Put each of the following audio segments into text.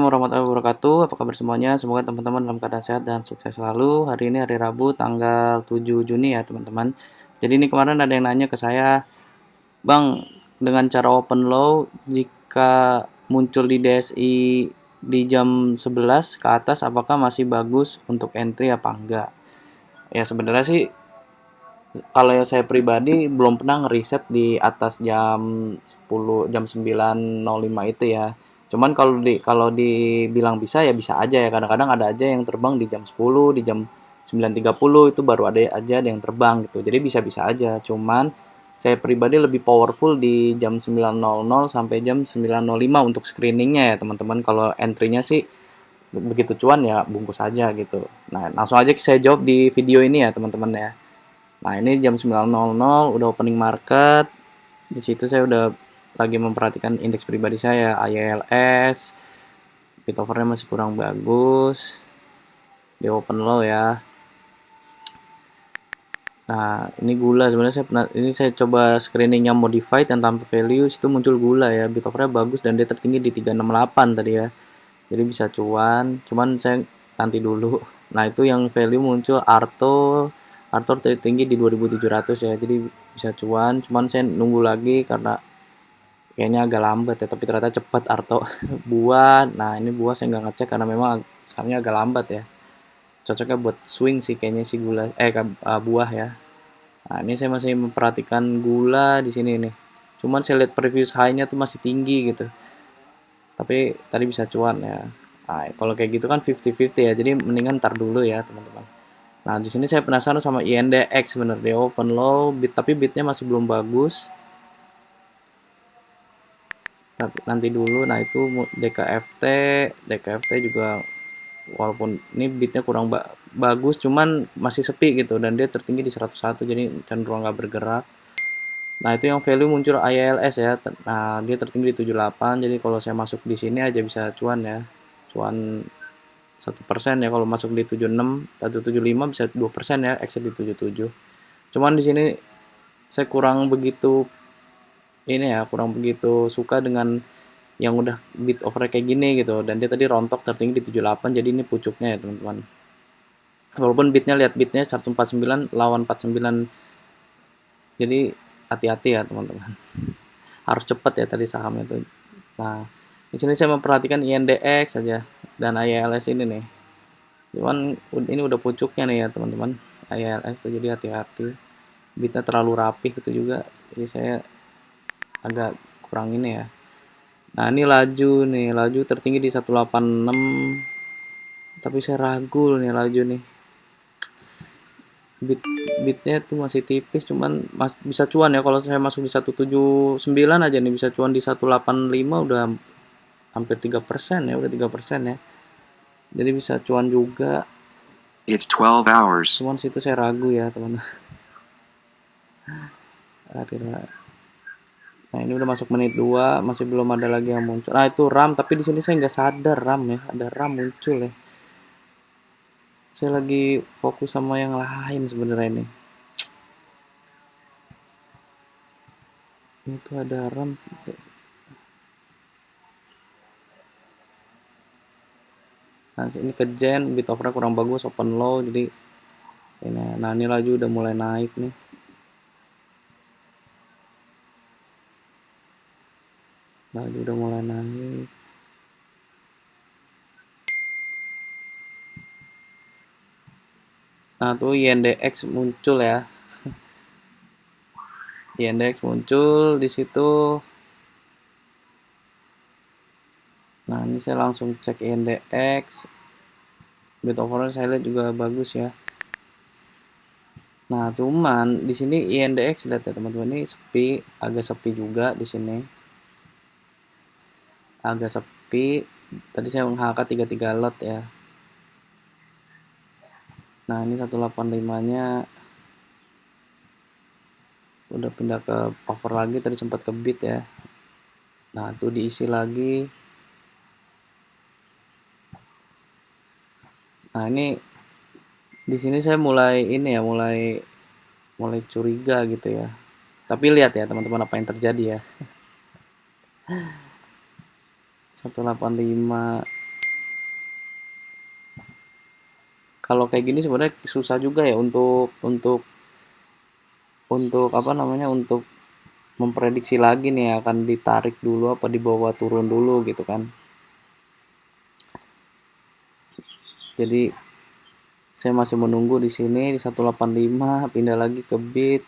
Warahmatullahi wabarakatuh. Apa kabar semuanya? Semoga teman-teman dalam keadaan sehat dan sukses selalu. Hari ini hari Rabu tanggal 7 Juni ya teman-teman. Jadi ini kemarin ada yang nanya ke saya, Bang, dengan cara open low jika muncul di DSI di jam 11 ke atas apakah masih bagus untuk entry apa enggak? Ya sebenarnya sih kalau saya pribadi belum pernah ngeriset di atas jam 10 jam 9.05 itu ya. Cuman kalau dibilang bisa ya bisa aja ya. Kadang-kadang ada aja yang terbang di jam 10, di jam 9.30 itu baru ada yang terbang gitu. Jadi bisa-bisa aja. Cuman saya pribadi lebih powerful di jam 9.00 sampai jam 9.05 untuk screeningnya ya teman-teman. Kalau entry-nya sih begitu cuan ya bungkus aja gitu. Nah, langsung aja saya jawab di video ini ya teman-teman ya. Nah, ini jam 9.00 udah opening market. Di situ saya udah lagi memperhatikan indeks pribadi saya, ILS, bit overnya masih kurang bagus. Di open low ya. Nah, ini gula sebenarnya saya coba screening yang modified dan tanpa value itu muncul gula ya. Bit overnya bagus dan dia tertinggi di 368 tadi ya. Jadi bisa cuan, cuman saya nanti dulu. Nah, itu yang value muncul Arthur tertinggi di 2700 ya. Jadi bisa cuan, cuman saya nunggu lagi karena kayaknya agak lambat ya, tapi ternyata cepat Arto. Buah, nah ini buah saya nggak ngecek karena memang sahamnya agak lambat ya. Cocoknya buat swing sih kayaknya si buah ya. Nah, ini saya masih memperhatikan gula di sini nih. Cuman saya lihat previous high-nya tuh masih tinggi gitu. Tapi tadi bisa cuan ya. Nah, kalau kayak gitu kan 50-50 ya. Jadi mendingan ntar dulu ya, teman-teman. Nah, di sini saya penasaran sama INDX sebenarnya open low tapi bitnya masih belum bagus. Tapi nanti dulu. Nah, itu DKFT juga walaupun ini bitnya kurang bagus cuman masih sepi gitu dan dia tertinggi di 101 jadi cenderung nggak bergerak. Nah, itu yang value muncul ILS ya. Nah, dia tertinggi di 78. Jadi kalau saya masuk di sini aja bisa cuan ya. Cuan 1% ya kalau masuk di 76 atau 75 bisa 2% ya, exit di 77. Cuman di sini saya kurang begitu suka dengan yang udah bit over kayak gini gitu dan dia tadi rontok tertinggi di 78 jadi ini pucuknya ya teman-teman. Walaupun bitnya 149 lawan 49 jadi hati-hati ya teman-teman. Harus cepat ya tadi sahamnya tuh. Nah, di sini saya memperhatikan INDX saja dan ILS ini nih. Cuman ini udah pucuknya nih ya teman-teman. ILS tuh jadi hati-hati. Bitnya terlalu rapih itu juga. Jadi saya agak kurang ini ya. Nah, ini laju tertinggi di 186. Tapi saya ragu nih laju nih. Bitnya tuh masih tipis cuman bisa cuan ya kalau saya masuk di 179 aja nih bisa cuan di 185 udah hampir 3% ya, udah 3% ya. Jadi bisa cuan juga. It's 12 hours. Cuman situ saya ragu ya, teman. Nah, ini udah masuk menit 2, masih belum ada lagi yang muncul. Nah, itu RAM, tapi di sini saya nggak sadar RAM ya, ada RAM muncul ya. Saya lagi fokus sama yang lain sebenarnya ini. Itu ada RAM. Nah, ini ke Gen, bit overnya kurang bagus, open low, jadi ini. Nah, ini laju udah mulai naik nih. Laju udah mulai naik. Nah, tuh INDX muncul ya. INDX muncul di situ. Nah, ini saya langsung cek INDX. Bit overnya saya lihat juga bagus ya. Nah, cuman di sini INDX lihat ya teman-teman, ini agak sepi juga di sini. Agak sepi. Tadi saya mengangkat 33 lot ya. Nah, ini 185-nya udah pindah ke over lagi, tadi sempat ke bit ya. Nah, tuh diisi lagi. Nah, ini di sini saya mulai mulai curiga gitu ya. Tapi lihat ya teman-teman apa yang terjadi ya. 185 kalau kayak gini sebenarnya susah juga ya untuk apa namanya, untuk memprediksi lagi nih akan ditarik dulu apa dibawa turun dulu gitu kan. Jadi saya masih menunggu di sini di 185, pindah lagi ke bid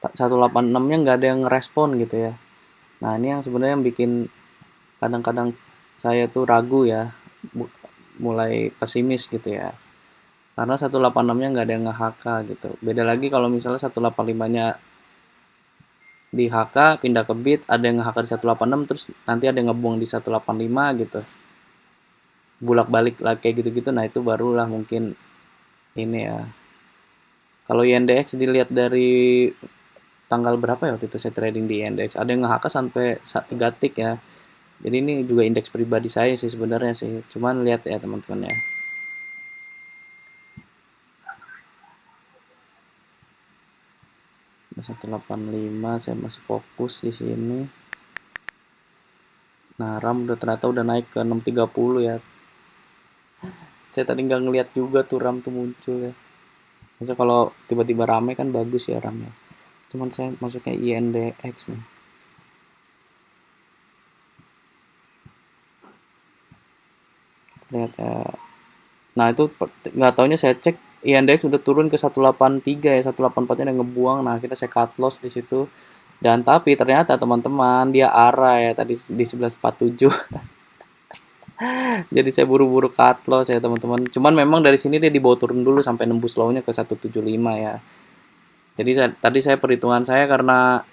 186-nya nggak ada yang ngerespon gitu ya. Nah, ini yang sebenarnya yang bikin kadang-kadang saya tuh ragu ya, mulai pesimis gitu ya. Karena 186-nya nggak ada yang nge-HK gitu. Beda lagi kalau misalnya 185-nya di HK, pindah ke bid, ada yang nge-HK di 186, terus nanti ada yang ngebuang di 185 gitu. Bulak-balik lah kayak gitu-gitu, nah itu barulah mungkin ini ya. Kalau INDX dilihat dari tanggal berapa ya waktu itu saya trading di INDX, ada yang nge-HK sampai 3 tick ya. Jadi ini juga indeks pribadi saya sih sebenarnya sih. Cuman lihat ya teman-teman ya. 185 saya masih fokus di sini. Nah, RAM udah ternyata udah naik ke 630 ya. Saya tadi nggak ngeliat juga tuh RAM tuh muncul ya. Maksudnya kalau tiba-tiba rame kan bagus ya RAM ya. Cuman saya masuknya INDX nih. Lihat ya. Nah, itu nggak taunya saya cek INDX udah turun ke 183 ya, 184-nya udah ngebuang. Nah, kita saya cut loss di situ. Dan tapi ternyata teman-teman dia arah ya tadi di 1147. Jadi saya buru-buru cut loss ya teman-teman. Cuman memang dari sini dia dibawa turun dulu sampai nembus low-nya ke 175 ya. Jadi tadi saya perhitungan saya karena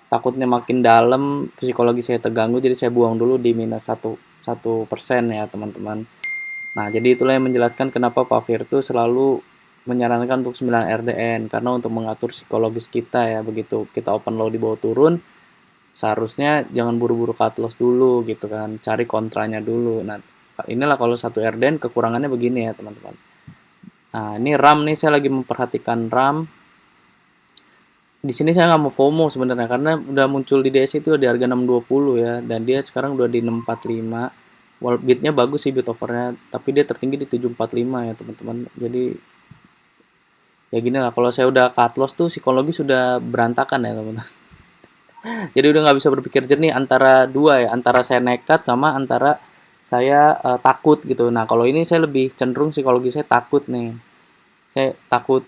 takutnya makin dalam psikologi saya terganggu, jadi saya buang dulu di minus 1% ya teman-teman. Nah, jadi itulah yang menjelaskan kenapa Pak Fir tuh selalu menyarankan untuk 9 RDN karena untuk mengatur psikologis kita ya, begitu kita open low di bawah turun seharusnya jangan buru-buru cut loss dulu gitu kan, cari kontranya dulu. Nah, inilah kalau satu RDN kekurangannya begini ya teman-teman. Nah, ini RAM nih, saya lagi memperhatikan RAM. Di sini saya nggak mau FOMO sebenarnya karena udah muncul di DSI itu di harga 620 ya, dan dia sekarang udah di 645. Wall bidnya bagus sih, bid overnya, tapi dia tertinggi di 745 ya teman-teman. Jadi ya gini lah, kalau saya udah cut loss tuh psikologi sudah berantakan ya teman-teman. Jadi udah nggak bisa berpikir jernih antara dua ya, antara saya nekat sama antara saya takut gitu. Nah, kalau ini saya lebih cenderung psikologi saya takut nih. Saya takut,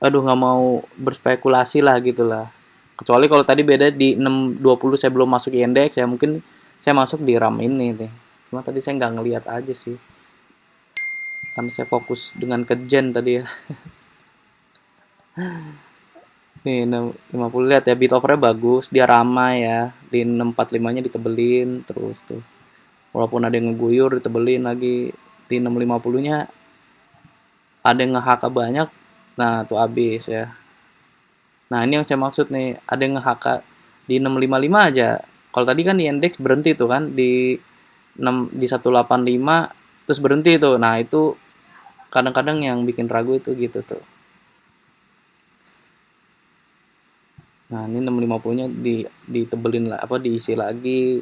aduh nggak mau berspekulasi lah gitu lah. Kecuali kalau tadi beda di 620 saya belum masuk indeks ya, mungkin saya masuk di RAM ini nih. Cuma tadi saya nggak ngelihat aja sih. Karena saya fokus dengan kejen tadi ya. Nih 50 lihat ya, bit overnya bagus, dia ramai ya. Di 645-nya ditebelin terus tuh. Walaupun ada yang ngeguyur ditebelin lagi. Di 650-nya ada yang nge-HK banyak. Nah, tuh habis ya. Nah, ini yang saya maksud nih, ada yang nge-HK di 655 aja. Kalau tadi kan di indeks berhenti tuh kan di 6 di 185 terus berhenti tuh. Nah, itu kadang-kadang yang bikin ragu itu gitu tuh. Nah, ini 650-nya ditebelin lah apa diisi lagi.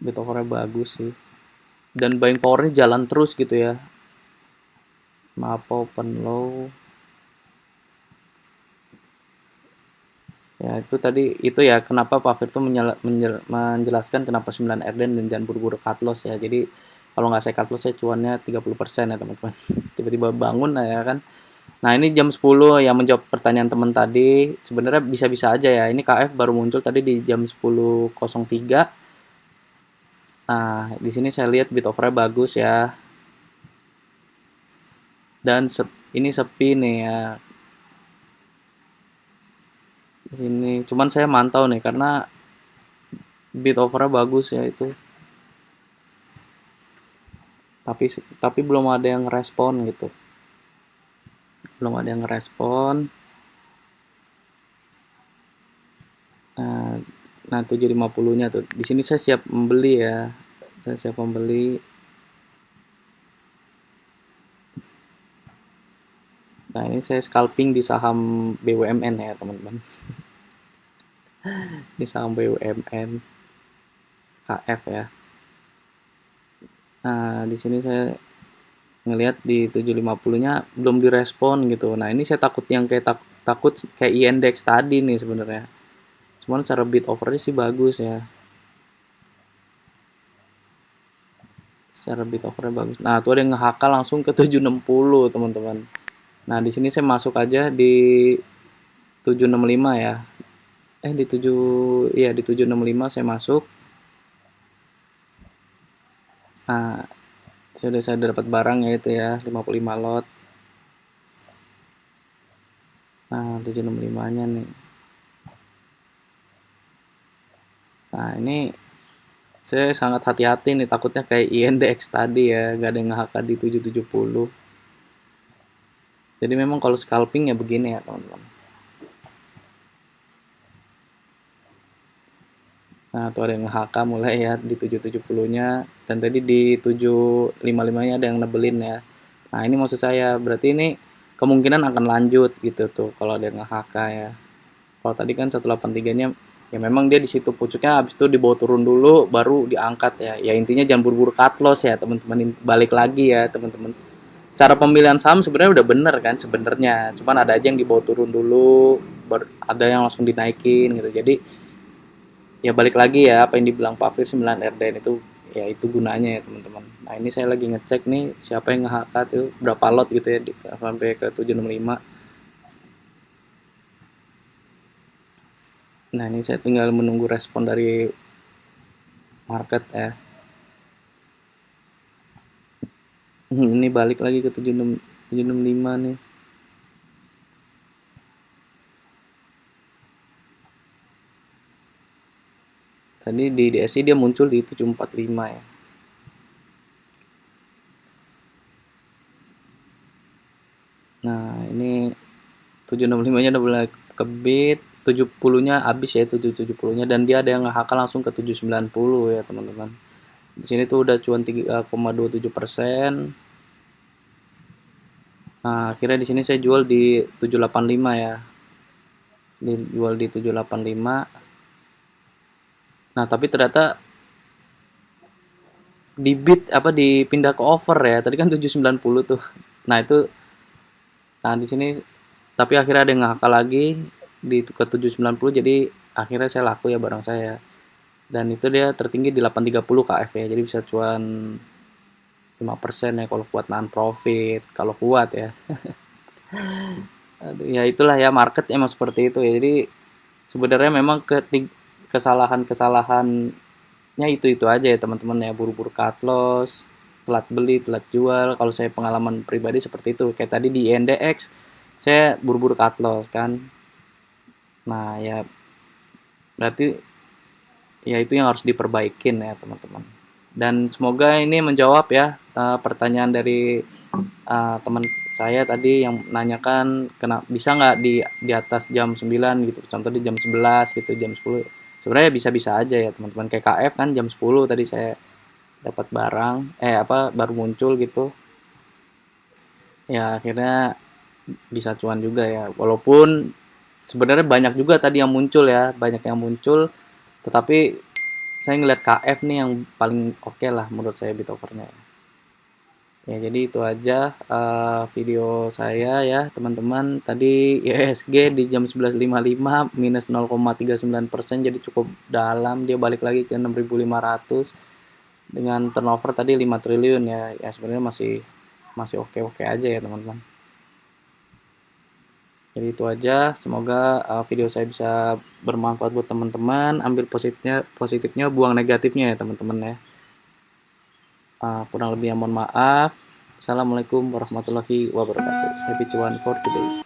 Bit overnya bagus sih. Dan buying powernya jalan terus gitu ya. Maaf open low. Ya, itu tadi itu ya kenapa Pak Fir tuh menjelaskan kenapa 9 Erden dan jangan buru-buru cut loss ya. Jadi kalau nggak saya cut loss saya cuannya 30% ya teman-teman. Tiba-tiba bangun lah ya kan. Nah, ini jam 10 yang menjawab pertanyaan teman tadi. Sebenarnya bisa-bisa aja ya. Ini KF baru muncul tadi di jam 10.03. Nah, di sini saya lihat bit overnya bagus ya. Dan ini sepi nih ya. Di sini. Cuman saya mantau nih karena bit overnya bagus ya itu. Tapi tapi belum ada yang respon gitu. Belum ada yang respon. Nah, nah 750-nya tuh. Di sini saya siap membeli ya. Saya siap membeli. Nah, ini saya scalping di saham BUMN ya, teman-teman. Ini saham BUMN KF ya. Nah, di sini saya ngelihat di 750-nya belum direspon gitu. Nah, ini saya takut yang kayak takut kayak INDEX tadi nih sebenarnya. Cuman cara bid offernya sih bagus ya. Secara bid offernya bagus. Nah, tuh ada yang nge-HK langsung ke 760, teman-teman. Nah, di sini saya masuk aja di 765 ya. Di 7 iya di 765 saya masuk. Nah, saya udah dapat barang ya itu ya, 55 lot. Nah, 765-nya nih. Nah, ini saya sangat hati-hati nih, takutnya kayak INDX tadi ya, gak ada yang nge-HK di 770. Jadi memang kalau scalping ya begini ya, teman-teman. Nah, tuh ada yang nge-HK mulai ya di 770-nya, dan tadi di 755-nya ada yang nebelin ya. Nah, ini maksud saya, berarti ini kemungkinan akan lanjut gitu tuh kalau ada yang nge-HK ya. Kalau tadi kan 183-nya ya memang dia di situ pucuknya, habis itu dibawa turun dulu baru diangkat ya. Ya intinya jangan buru-buru cut loss ya, teman-teman. Balik lagi ya, teman-teman. Secara pemilihan saham sebenarnya udah bener kan sebenarnya. Cuman ada aja yang dibawa turun dulu, ada yang langsung dinaikin gitu. Jadi ya balik lagi ya apa yang dibilang Pak Fir 9 RDN itu, ya itu gunanya ya teman-teman. Nah, ini saya lagi ngecek nih siapa yang nge-HK tuh berapa lot gitu ya sampai ke 765. Nah, ini saya tinggal menunggu respon dari market ya. Ini balik lagi ke 765 nih. Tadi di DSI dia muncul di 745 ya. Nah, ini 765-nya udah mulai kebit, 70-nya habis ya, 770-nya, dan dia ada yang nge-HK langsung ke 790 ya, teman-teman. Di sini tuh udah cuan 3,27%. Nah, akhirnya di sini saya jual di 785 ya. Dijual di 785. Nah, tapi ternyata di bid apa dipindah ke over ya. Tadi kan 790 tuh. Nah, itu di sini tapi akhirnya ada yang nge-HK lagi di ke 790, jadi akhirnya saya laku ya barang saya. Dan itu dia tertinggi di 830 KF ya. Jadi bisa cuan 5% ya kalau kuat non profit, kalau kuat ya. Aduh, ya itulah ya, market emang seperti itu ya. Jadi sebenarnya memang kesalahannya itu aja ya teman-teman ya, buru-buru cut loss, telat beli, telat jual. Kalau saya pengalaman pribadi seperti itu. Kayak tadi di INDX saya buru-buru cut loss kan. Nah, ya berarti ya itu yang harus diperbaikin ya teman-teman. Dan semoga ini menjawab ya pertanyaan dari teman saya tadi yang nanyakan bisa nggak di atas jam 9 gitu, contoh di jam 11 gitu, jam 10. Sebenarnya bisa-bisa aja ya teman-teman. Kayak KF kan jam 10 tadi saya dapat barang baru muncul gitu. Ya akhirnya bisa cuan juga ya. Walaupun sebenarnya banyak juga tadi yang muncul ya, banyak yang muncul, tetapi saya ngeliat KF nih yang paling oke lah menurut saya bit overnya. Ya, jadi itu aja video saya ya teman-teman. Tadi IHSG di jam 11.55 minus 0,39%, jadi cukup dalam. Dia balik lagi ke 6.500 dengan turnover tadi 5 triliun ya. Ya sebenarnya masih masih oke-oke aja ya teman-teman. Jadi itu aja. Semoga video saya bisa bermanfaat buat teman-teman. Ambil positifnya, buang negatifnya ya teman-teman ya. Kurang lebihnya mohon maaf. Assalamualaikum warahmatullahi wabarakatuh. Happy cuan for today.